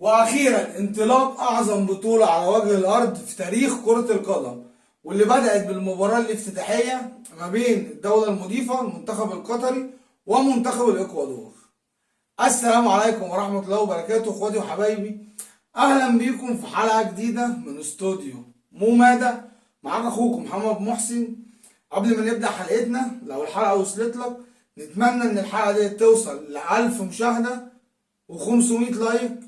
واخيرا انطلاق اعظم بطولة على وجه الارض في تاريخ كرة القدم، واللي بدأت بالمباراة الافتتاحية ما بين الدولة المضيفة المنتخب القطري ومنتخب الاكوادور. السلام عليكم ورحمة الله وبركاته اخواتي وحبايبي، اهلا بيكم في حلقة جديدة من استوديو ماذا. معاك اخوكم محمد محسن. قبل ما نبدأ حلقتنا، لو الحلقة وصلت لك نتمنى ان الحلقة دي توصل ل1000 مشاهدة و500 لايك.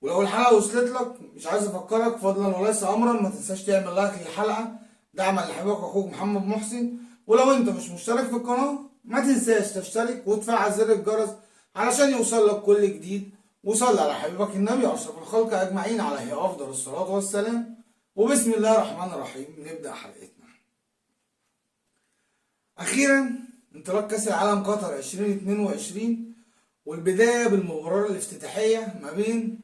ولو الحلقة وصلت لك مش عايز افكرك فضلا وليس امرا، ما تنساش تعمل لايك للحلقة دعما لحبيبك اخوك محمد محسن. ولو انت مش مشترك في القناة ما تنساش تشترك وتفعل زر الجرس علشان يوصل لك كل جديد. وصل على حبيبك النبي اشرف الخلق اجمعين عليه افضل الصلاة والسلام. وبسم الله الرحمن الرحيم نبدأ حلقتنا. اخيرا انطلاق كاس العالم قطر 2022، والبداية بالمباراة الافتتاحية ما بين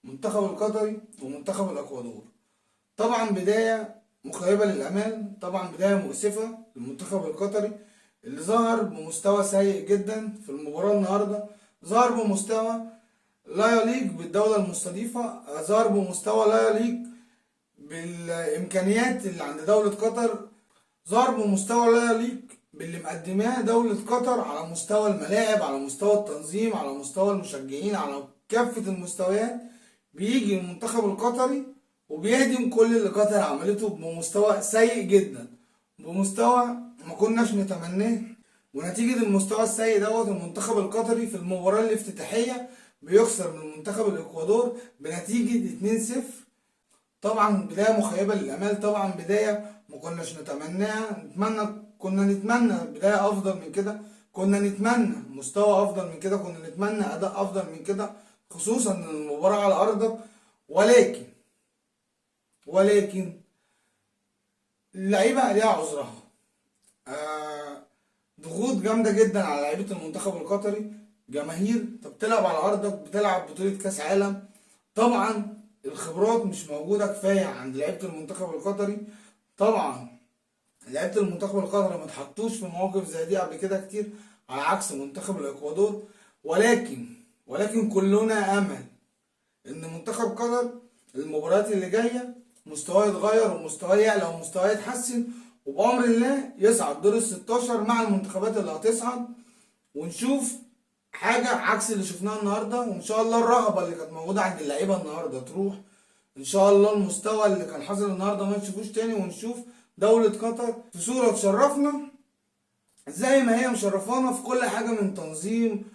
منتخب القطري ومنتخب الاكوادور. طبعا بداية مخيبة للامال، طبعا بداية مؤسفة للمنتخب القطري اللي ظهر بمستوى سيء جدا في المباراة النهاردة. ظهر بمستوى لا يليق بالدولة المستضيفة، ظهر بمستوى لا يليق بالامكانيات اللي عند دولة قطر، ظهر بمستوى لا يليق باللي مقدماه دولة قطر على مستوى الملاعب، على مستوى التنظيم، على مستوى المشجعين، على كافة المستويات. بيجي المنتخب القطري وبيهدم كل اللي قطر عملته بمستوى سيء جدا، بمستوى ما كناش نتمناه. ونتيجة المستوى السيء دوت المنتخب القطري في المباراة الافتتاحية بيخسر من منتخب الاكوادور بنتيجة 2-0. طبعا بداية مخيبة للامال، طبعا بداية ما كناش نتمناها. كنا نتمنى بداية افضل من كده، كنا نتمنى مستوى افضل من كده، كنا نتمنى اداء افضل من كده، خصوصا ان المباراة على ارضك. ولكن اللعيبة ليها عذرها. ضغوط جامدة جدا على لعيبة المنتخب القطري، جماهير. انت بتلعب على ارضك، بتلعب بطولة كاس عالم، طبعا الخبرات مش موجودة كفاية عند لعيبة المنتخب القطري. طبعا لعيبة المنتخب القطري ما اتحطوش في مواقف زي دي قبل كده كتير على عكس منتخب الاكوادور. ولكن كلنا امل ان منتخب قطر المباريات اللي جايه مستواه يتغير ومستواه يعلى ومستواه يتحسن، وبامر الله يصعد دور ال16 مع المنتخبات اللي هتصعد، ونشوف حاجه عكس اللي شفناها النهارده. وان شاء الله الرغبه اللي كانت موجوده عند اللعيبه النهارده تروح، ان شاء الله المستوى اللي كان حاصل النهارده ما نشوفوش تاني، ونشوف دولة قطر في صورة تشرفنا زي ما هي مشرفانا في كل حاجة من تنظيم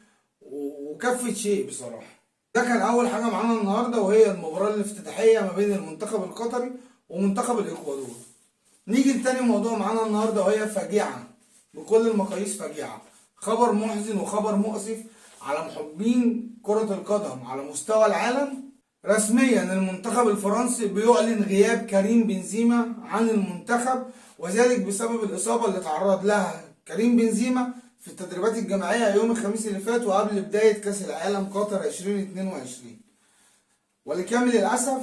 وكافة شيء بصراحة. ده كان أول حاجة معانا النهاردة، وهي المباراة الافتتاحية ما بين المنتخب القطري ومنتخب الإكوادور. نيجي لتاني موضوع معانا النهاردة، وهي فاجعة بكل المقاييس، فاجعة، خبر محزن وخبر مؤسف على محبين كرة القدم على مستوى العالم. رسميا المنتخب الفرنسي بيعلن غياب كريم بنزيما عن المنتخب، وذلك بسبب الإصابة اللي تعرض لها كريم بنزيما في التدريبات الجماعية يوم الخميس اللي فات وقبل بداية كأس العالم قطر 2022. ولكامل الأسف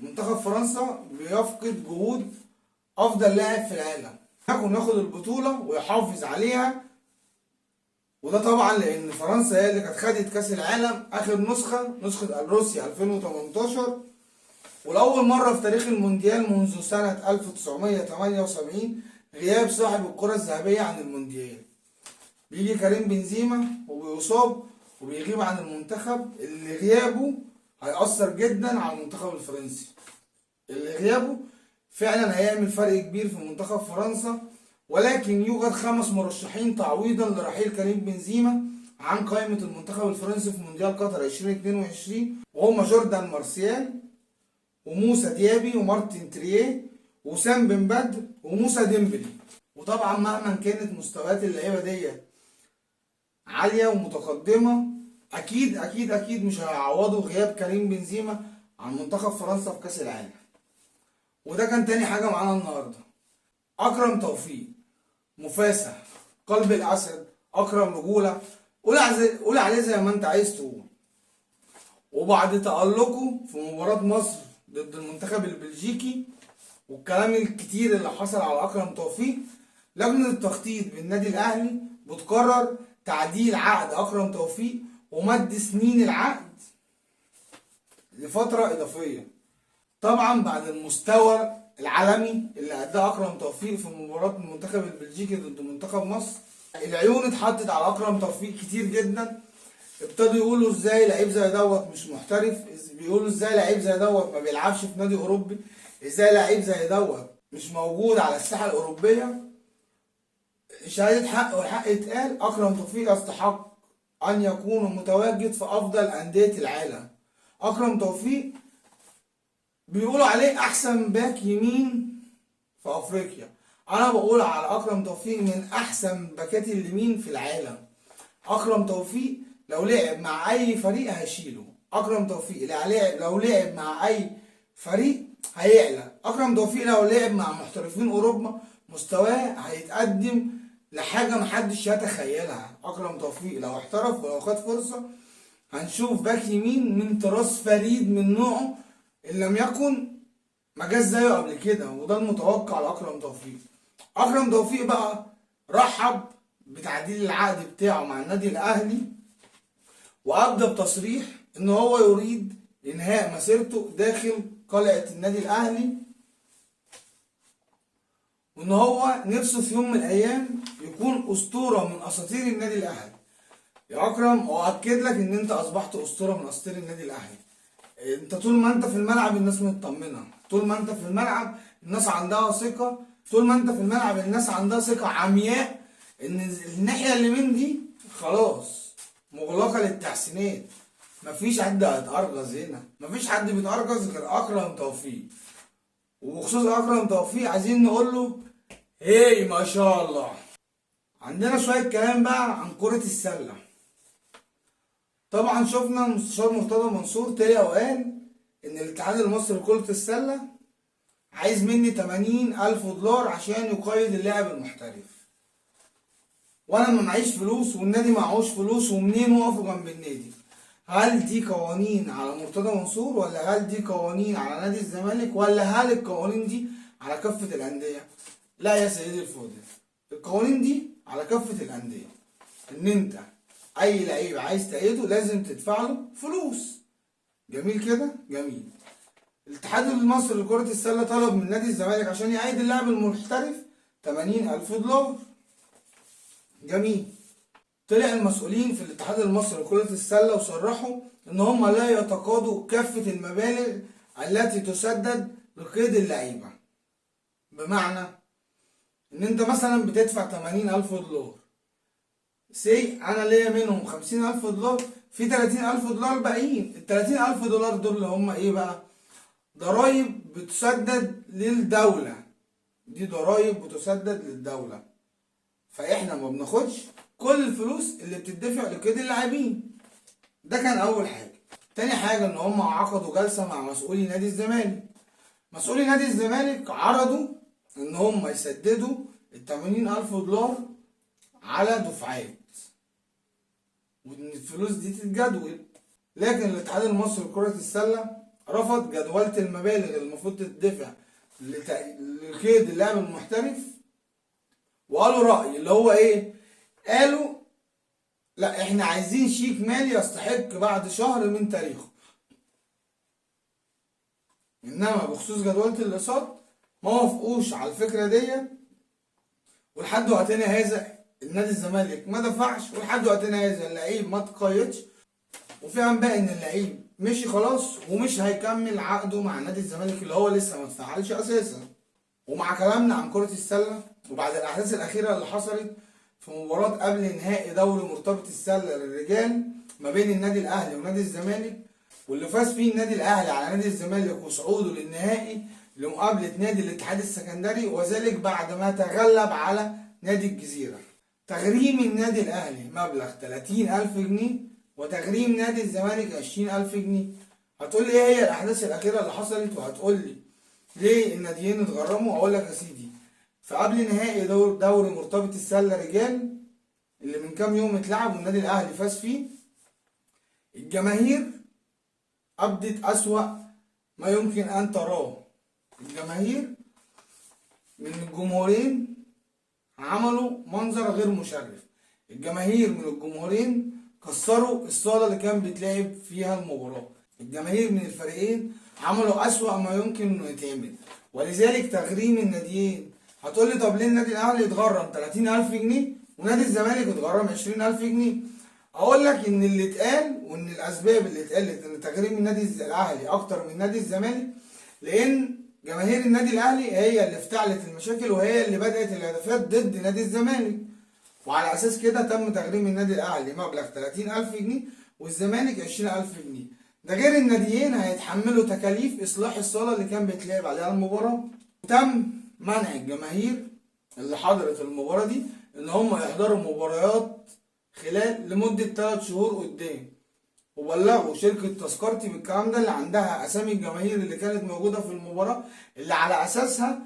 منتخب فرنسا بيفقد جهود أفضل لاعب في العالم ياخد البطولة ويحافظ عليها. وده طبعا لان فرنسا هي اللي كانت خدت كاس العالم اخر نسخه روسيا 2018، ولاول مره في تاريخ المونديال منذ سنه 1978 غياب صاحب الكره الذهبيه عن المونديال. بيجي كريم بنزيما وبيصاب وبيغيب عن المنتخب، اللي غيابه هيأثر جدا على المنتخب الفرنسي، اللي غيابه فعلا هيعمل فرق كبير في منتخب فرنسا. ولكن يوجد 5 مرشحين تعويضا لرحيل كريم بنزيما عن قائمة المنتخب الفرنسي في مونديال قطر 2022، وهم جوردان مارسيال وموسى ديابي ومارتن ترييه وسام بن بدر وموسى ديمبلي. وطبعا مهما كانت مستويات اللعيبة دي عالية ومتقدمة، أكيد أكيد أكيد مش هيعوضوا غياب كريم بنزيما عن منتخب فرنسا في كأس العالم. وده كان تاني حاجة معانا النهاردة. أكرم توفيق، مفاسة، قلب الأسد، أكرم رجولة، قول عليه زي ما أنت عايز تقول. وبعد تألقه في مباراة مصر ضد المنتخب البلجيكي والكلام الكتير اللي حصل على أكرم توفيق، لجنة التخطيط بالنادي الأهلي بتقرر تعديل عقد أكرم توفيق ومد سنين العقد لفترة إضافية. طبعا بعد المستوى العالمي اللي أداه أكرم توفيق في مباراة المنتخب البلجيكي ضد منتخب مصر، العيون اتحطت على أكرم توفيق كتير جدا. ابتدوا يقولوا ازاي لعيب زي دوت مش محترف، بيقولوا ازاي لعيب زي دوت ما بيلعبش في نادي أوروبي، ازاي لعيب زي دوت مش موجود على الساحة الأوروبية. شهادة حق والحق يتقال، أكرم توفيق يستحق أن يكون متواجد في أفضل أندية العالم. أكرم توفيق بيقولوا عليه أحسن باك يمين في أفريقيا. أنا بقول على أكرم توفيق من أحسن باكات اليمين في العالم. أكرم توفيق لو لعب مع أي فريق هيشيله. أكرم توفيق لو لعب مع أي فريق هيعلى. أكرم توفيق لو لعب مع محترفين أوروبا مستواه هيتقدم لحاجة محدش يتخيلها. أكرم توفيق لو احترف ولو خد فرصة هنشوف باك يمين من طراز فريد من نوعه إن لم يكن ما جاش زيه قبل كده، وده المتوقع لأكرم توفيق. أكرم توفيق بقى رحب بتعديل العقد بتاعه مع النادي الأهلي، وأبدى بتصريح إن هو يريد إنهاء مسيرته داخل قلعة النادي الأهلي، وإن هو نفسه في يوم من الأيام يكون أسطورة من أساطير النادي الأهلي. يا أكرم أؤكد لك إن أنت أصبحت أسطورة من أساطير النادي الأهلي. أنت طول ما أنت في الملعب الناس مطمنة، طول ما أنت في الملعب الناس عندها ثقة، طول ما أنت في الملعب الناس عندها ثقة عمياء إن الناحية اللي من دي خلاص مغلقة للتحسينات. مفيش حد هيتأرجز هنا، مفيش حد بيتأرجز غير أكرم توفيق. وبخصوص أكرم توفيق عايزين نقول له هي ما شاء الله. عندنا شوية كلام بقى عن كرة السلة. طبعا شفنا المستشار مرتضى منصور طلع وقال إن الاتحاد المصري لكرة السلة عايز مني 80,000 دولار عشان يقيد اللاعب المحترف، وأنا ما معيش فلوس والنادي معهوش فلوس، ومنين وقفوا جنب النادي؟ هل دي قوانين على مرتضى منصور، ولا هل دي قوانين على نادي الزمالك، ولا هل القوانين دي على كافة الأندية؟ لا يا سيدي الفاضل، القوانين دي على كافة الأندية. إن أنت أي لعيب عايز تأيده لازم تدفع له فلوس. جميل كده؟ جميل. الاتحاد المصري لكرة السلة طلب من نادي الزمالك عشان يأيد اللاعب المحترف 80,000 دولار. جميل. طلع المسؤولين في الاتحاد المصري لكرة السلة وصرحوا إن هم لا يتقاضوا كافة المبالغ التي تسدد لقيد اللعيبة. بمعنى إن أنت مثلا بتدفع 80,000 دولار، أنا ليا منهم 50,000 دولار، في 30,000 دولار باقيين. ال 30,000 دولار دول اللي هم إيه بقى؟ ضرايب بتسدد للدولة. دي ضرايب بتسدد للدولة، فإحنا ما بناخدش كل الفلوس اللي بتدفع لقيد اللاعبين. ده كان أول حاجة. تاني حاجة إن هم عقدوا جلسة مع مسؤولي نادي الزمالك. مسؤولي نادي الزمالك عرضوا إن هم يسددوا ال 80,000 دولار على دفعات، وإن الفلوس دي تتجدول. لكن الاتحاد المصري لكرة السلة رفض جدولة المبالغ اللي المفروض تدفع لقيد اللاعب المحترف، وقالوا رأي اللي هو إيه؟ قالوا لا، احنا عايزين شيك مالي يستحق بعد شهر من تاريخه. انما بخصوص جدولة الاقساط ما وافقوش على الفكرة دي، ولحد وقتنا هذا النادي الزمالك ما دفعش، ولحد وقتنا هذا اللعيب ما تقيدش، وفي انباء ان اللعيب مشي خلاص ومش هيكمل عقده مع نادي الزمالك اللي هو لسه ما اتفعلش اساسا. ومع كلامنا عن كرة السلة، وبعد الاحداث الاخيرة اللي حصلت في مباراة قبل نهائي دوري مرتبط السلة للرجال ما بين النادي الأهلي ونادي الزمالك، واللي فاز فيه النادي الأهلي على نادي الزمالك وصعوده للنهائي لمقابلة نادي الاتحاد السكندري، وذلك بعد ما تغلب على نادي الجزيرة. تغريم النادي الأهلي مبلغ 30,000 جنيه، وتغريم نادي الزمالك 20,000 جنيه. هتقول لي ايه هي الأحداث الأخيرة اللي حصلت، وهتقول لي ليه الناديين اتغرموا؟ أقول لك يا سيدي، فقبل نهائي دوري مرتبط السلة رجال اللي من كام يوم اتلعب والنادي الأهلي فاز فيه، الجماهير أبدت أسوأ ما يمكن أن تراه. الجماهير من الجمهورين عملوا منظر غير مشرف. الجماهير من الجمهورين كسروا الصالة اللي كان بيتلعب فيها المباراة. الجماهير من الفريقين عملوا أسوأ ما يمكن انه يتعمل، ولذلك تغريم الناديين. هتقول لي طب ليه النادي الاهلي اتغرم 30,000 جنيه ونادي الزمالك اتغرم 20,000 جنيه؟ اقول لك ان اللي اتقال وان الاسباب اللي اتقالت ان تغريم النادي الاهلي اكتر من نادي الزمالك، لان جماهير النادي الاهلي هي اللي افتعلت المشاكل وهي اللي بدأت الهدافات ضد نادي الزمالك، وعلى اساس كده تم تغريم النادي الاهلي مبلغ 30,000 جنيه والزمالك 20,000 جنيه. ده غير الناديين هيتحملوا تكاليف اصلاح الصاله اللي كان بيتلعب عليها المباراه. وتم منع الجماهير اللي حضرت المباراه دي ان هم يحضروا مباريات خلال لمده 3 شهور قدام، وبلغوا شركه تذكرتي بالكلام ده اللي عندها اسامي الجماهير اللي كانت موجوده في المباراه، اللي على اساسها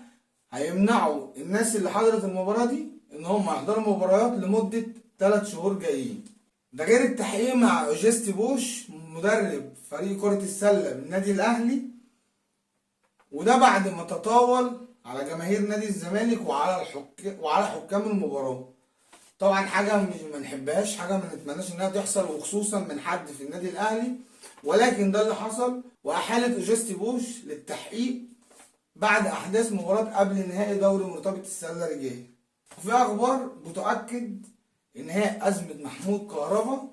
هيمنعوا الناس اللي حضرت المباراه دي ان هم يحضروا مباريات لمده 3 شهور جايين. ده غير التحقيق مع اوجستي بوش مدرب فريق كرة السلة بالنادي الأهلي، وده بعد ما تطاول على جماهير نادي الزمالك وعلى حكام المباراة. طبعا حاجة مش ما نحبهاش، حاجة ما نتمناش انها تحصل وخصوصا من حد في النادي الأهلي، ولكن ده اللي حصل. وأحالت اوجستي بوش للتحقيق بعد أحداث مباراة قبل نهائي دوري مرتبط السلة رجال. في أخبار بتؤكد انهاء أزمة محمود كهربا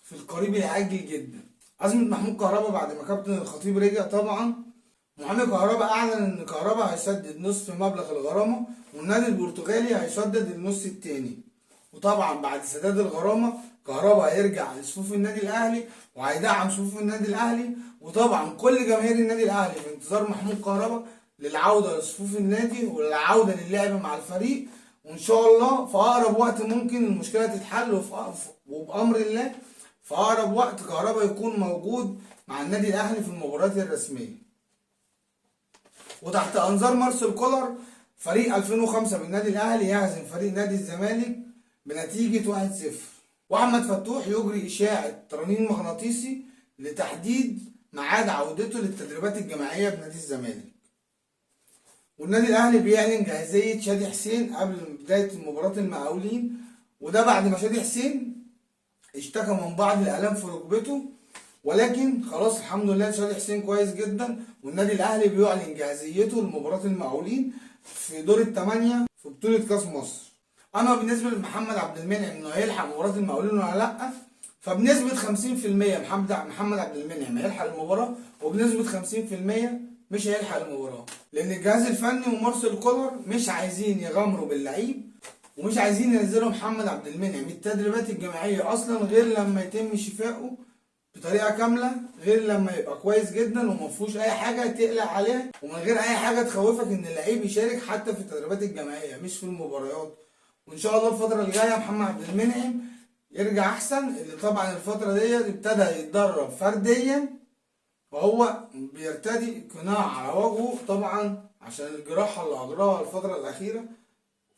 في القريب العاجل جدا. أزمة محمود كهربا بعد ما كابتن الخطيب رجع، طبعا محامي كهربا أعلن إن كهربا هيسدد نصف مبلغ الغرامة والنادي البرتغالي هيسدد النص التاني. وطبعا بعد سداد الغرامة كهربا هيرجع لصفوف النادي الأهلي وهيدعم صفوف النادي الأهلي، وطبعا كل جماهير النادي الأهلي في انتظار محمود كهربا للعودة لصفوف النادي وللعودة للعب مع الفريق. وإن شاء الله في أقرب وقت ممكن المشكلة تتحل، وبأمر الله في أقرب وقت كهربا يكون موجود مع النادي الأهلي في المباريات الرسمية. وتحت أنظار مارسيل كولر فريق 2005 بالنادي الأهلي يهزم فريق نادي الزمالك بنتيجة 1-0. وأحمد فتوح يجري إشاعة ترنين مغناطيسي لتحديد ميعاد عودته للتدريبات الجماعية بنادي الزمالك. والنادي الأهلي بيعلن جاهزية شادي حسين قبل بداية مباراة المقاولين، وده بعد ما شادي حسين اشتكى من بعض الآلام في ركبته، ولكن خلاص الحمد لله شادي حسين كويس جدا. والنادي الأهلي بيعلن جاهزيته لمباراة المقاولين في دور الثمانية في بطولة كأس مصر. أما بالنسبة لمحمد عبد المنعم إنه هيلحق مباراة المقاولين ولا لأ، فبنسبة 50% محمد عبد المنعم هيلحق المباراة، وبنسبة 50% مش هيلحق المباراة، لأن الجهاز الفني ومارسيل كولر مش عايزين يغامروا باللعيب ومش عايزين ينزلوا محمد عبد المنعم التدريبات الجماعية أصلا غير لما يتم شفائه بطريقة كاملة، غير لما يبقى كويس جدا ومفيهوش أي حاجة تقلق عليها ومن غير أي حاجة تخوفك إن اللعيب يشارك حتى في التدريبات الجماعية مش في المباريات. وإن شاء الله الفترة الجاية محمد عبد المنعم يرجع أحسن، اللي طبعا الفترة ديت ابتدى يتدرب فرديا وهو بيرتدي قناع على وجهه طبعا عشان الجراحة اللي أجراها الفترة الأخيرة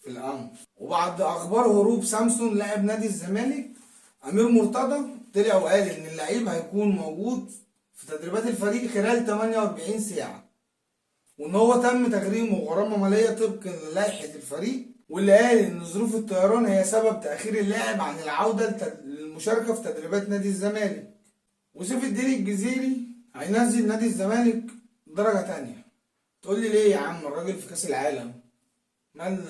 في الأنف. وبعد أخبار هروب سامسون لاعب نادي الزمالك، أمير مرتضى طلع وقال إن اللعيب هيكون موجود في تدريبات الفريق خلال 48 ساعة، وإن هو تم تغريمه غرامة مالية طبقا للائحة الفريق، واللي قال إن ظروف الطيران هي سبب تأخير اللاعب عن العودة للمشاركة في تدريبات نادي الزمالك. وسيف الدين الجزيري هينزل نادي الزمالك درجة تانية. تقول لي ليه يا عم الراجل في كأس العالم؟ مال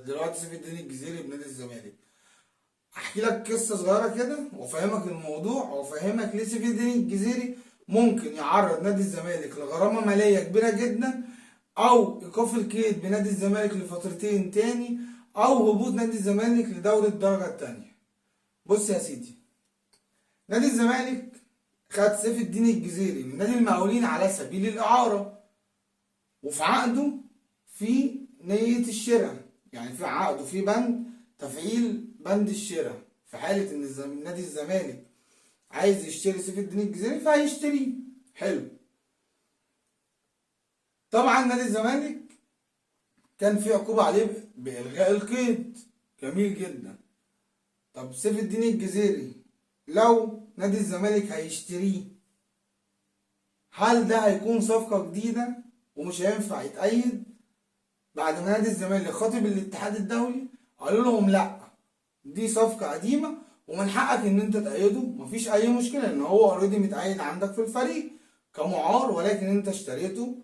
دلوقتي سيف الدين الجزيري بنادي الزمالك؟ احكي لك قصة صغيرة كده وافهمك الموضوع وافهمك ليه سيف الدين الجزيري ممكن يعرض نادي الزمالك لغرامة مالية كبيرة جدا، او ايقاف القيد بنادي الزمالك لفترتين تاني، او هبوط نادي الزمالك لدوري الدرجة التانية. بص يا سيدي، نادي الزمالك خد سيف الدين الجزيري من نادي المقاولين على سبيل الإعارة، وفي عقده في نية الشراء، يعني في عقده في بند تفعيل بند الشراء في حالة إن نادي الزمالك عايز يشتري سيف الدين الجزيري فهيشتريه. حلو. طبعا نادي الزمالك كان في عقوبة عليه بإلغاء القيد، جميل جدا. طب سيف الدين الجزيري لو نادي الزمالك هيشتريه، هل ده هيكون صفقة جديدة ومش هينفع يتأيد؟ بعد ما نادي الزمالك خاطب الاتحاد الدولي قالوا لهم لا، دي صفقة قديمة ومن حقك ان انت تأيده، مفيش اي مشكلة ان هو اوريدي متأيد عندك في الفريق، كمعار، ولكن انت اشتريته،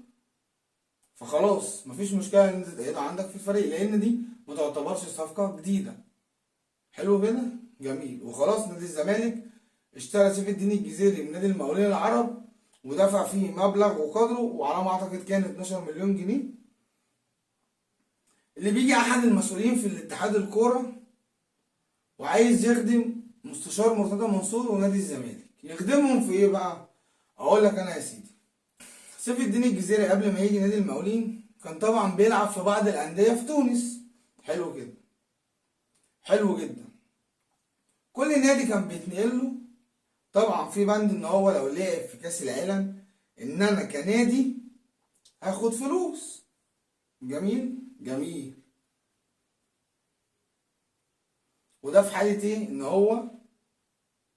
فخلاص مفيش مشكله ان انت تقعده عندك في الفريق، لان دي ما تعتبرش صفقه جديده. حلو كده، جميل. وخلاص نادي الزمالك اشترى سيف الدين الجزيري من نادي المقاولين العرب، ودفع فيه مبلغ وقدره، وعلى ما اعتقد كان 12 مليون جنيه. اللي بيجي احد المسؤولين في الاتحاد الكوره وعايز يخدم مستشار مرتضى منصور ونادي الزمالك، يخدمهم في ايه بقى؟ اقول لك انا يا سيدي، سيف الدين الجزيري قبل ما يجي نادي المقاولين كان طبعا بيلعب في بعض الانديه في تونس. حلو كده، حلو جدا. كل نادي كان بيتنقل له طبعا في بند ان هو لو لعب في كاس العالم ان انا كنادي هاخد فلوس. جميل جميل. وده في حالة ايه؟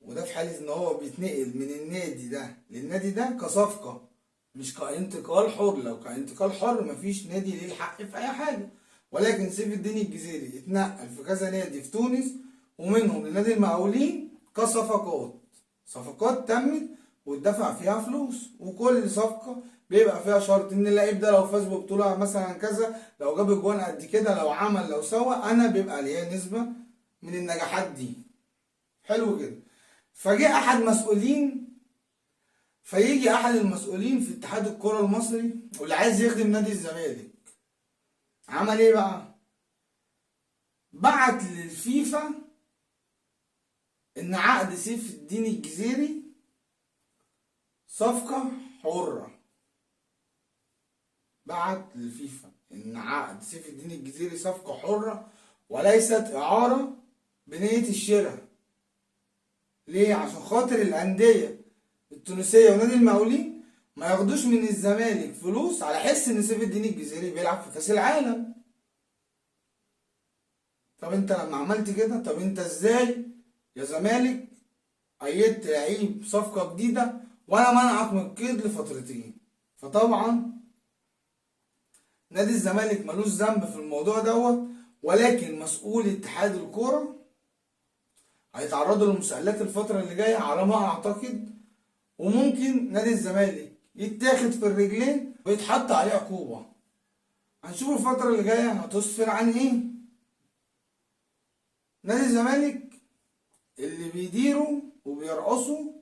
وده في حالة ان هو بيتنقل من النادي ده للنادي ده كصفقة، مش كانتقال حر. لو كانتقال حر مفيش نادي ليه الحق في اي حاجة، ولكن سيف الدين الجزيري اتنقل في كذا نادي في تونس، ومنهم لنادي المقاولين كصفقات. صفقات تمت واتدفع فيها فلوس، وكل صفقة بيبقى فيها شرط ان اللعيب ده لو فاز ببطولة مثلا كذا، لو جاب اجوان قد كده، لو عمل، لو سوى، انا بيبقى ليا نسبة من النجاحات دي. حلو كده. فجاء احد مسؤولين، فيجي احد المسؤولين في اتحاد الكرة المصري واللي عايز يخدم نادي الزمالك، عمل ايه بقى؟ بعت للفيفا ان عقد سيف الدين الجزيري صفقة حرة. بعت للفيفا ان عقد سيف الدين الجزيري صفقة حرة وليست اعارة بنية الشراء. ليه؟ عشان خاطر الاندية التونسية ونادي المقاولين ما ياخدوش من الزمالك فلوس على حس ان سيف الدين الجزيري بيلعب في كاس العالم. طب انت لما عملت كده، طب انت ازاي يا زمالك ايدت لعيب صفقة جديدة وانا منعك من القيد لفترتين؟ فطبعا نادي الزمالك ملوش ذنب في الموضوع دوت، ولكن مسؤول اتحاد الكورة هيتعرضوا للمساءلات الفترة اللي جاية على ما اعتقد، وممكن نادي الزمالك يتاخد في الرجلين ويتحط عليه عقوبة. هنشوف الفترة اللي جاية هتسفر عن ايه. نادي الزمالك اللي بيديروا وبيرقصوا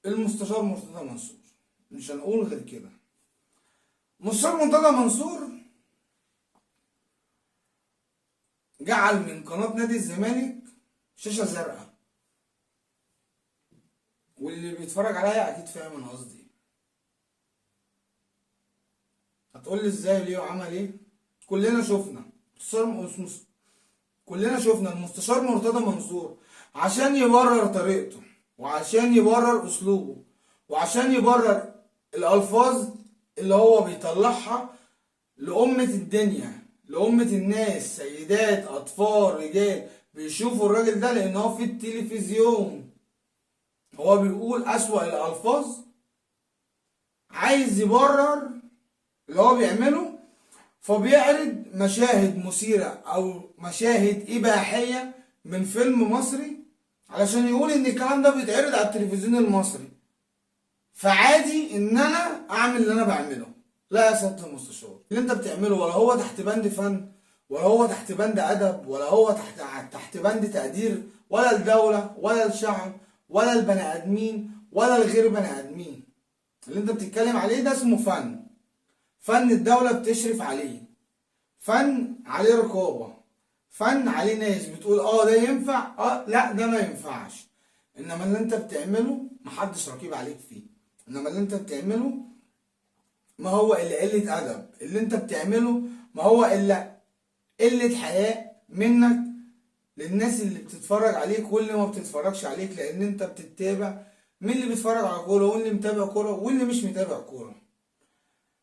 المستشار مرتضى منصور، مش هنقول غير كده. مستشار مرتضى منصور جعل من قناة نادي الزمالك شاشة زرقاء، واللي بيتفرج عليا اكيد فاهم انا قصدي. هتقول لي ازاي ليه وعمل ايه؟ كلنا شفنا المستشار مرتضى منصور عشان يبرر طريقته، وعشان يبرر اسلوبه، وعشان يبرر الالفاظ اللي هو بيطلعها لأمة الدنيا، لأمة الناس، سيدات، أطفال، رجال، بيشوفوا الراجل ده لأن هو في التلفزيون هو بيقول أسوأ الألفاظ. عايز يبرر اللي هو بيعمله، فبيعرض مشاهد مثيرة أو مشاهد إباحية من فيلم مصري علشان يقول إن الكلام ده بيتعرض على التلفزيون المصري، فعادي إن أنا أعمل اللي أنا بعمله. لا يا سيادة المستشار، اللي أنت بتعمله ولا هو تحت بند فن، ولا هو تحت بند أدب، ولا هو تحت بند تقدير ولا الدولة ولا الشعب ولا البني آدمين ولا الغير بني آدمين. اللي أنت بتتكلم عليه ده اسمه فن. فن الدولة بتشرف عليه، فن عليه رقابة، فن عليه ناس بتقول ده ينفع، لا ده ما ينفعش. انما اللي انت بتعمله محدش رقيب عليك فيه. انما اللي انت بتعمله ما هو الا قلة ادب، اللي انت بتعمله ما هو الا قلة حياء منك للناس اللي بتتفرج عليك واللي ما بتتفرجش عليك، لان انت بتتابع مين اللي بيتفرج على كورة واللي متابع كورة واللي مش متابع كورة.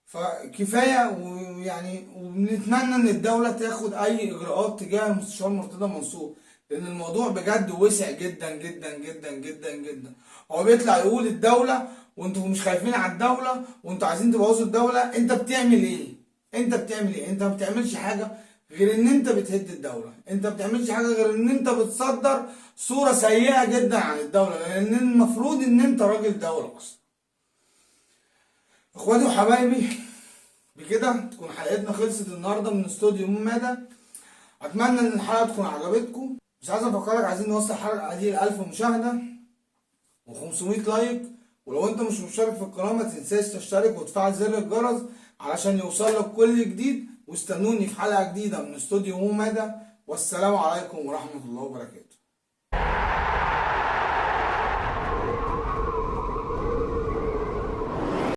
فكفايه، ويعني وبنتمنى ان الدوله تاخد اي اجراءات تجاه المستشار مرتضى منصور، لان الموضوع بجد وسع جدا جدا جدا جدا جدا. هو بيطلع يقول الدوله وانتوا مش خايفين على الدوله وانتوا عايزين تبوظوا الدوله. انت بتعمل ايه؟ انت ما بتعملش حاجه غير ان انت بتهد الدولة. انت بتعملش حاجة غير ان انت بتصدر صورة سيئة جدا عن الدولة، لان المفروض ان انت راجل دولة اصلا. اخواتي وحبايبي، بكده تكون حلقتنا خلصت النهارده من استوديو مادة. اتمنى ان الحلقة تكون عجبتكم. مش عايز افكرك، عايزين نوصل الحلقة دي ل1000 مشاهدة و500 لايك. ولو انت مش مشترك في القناة ما تنساش تشترك وتفعل زر الجرس علشان يوصلك كل جديد. واستنوني في حلقة جديدة من استوديو مادة، والسلام عليكم ورحمة الله وبركاته.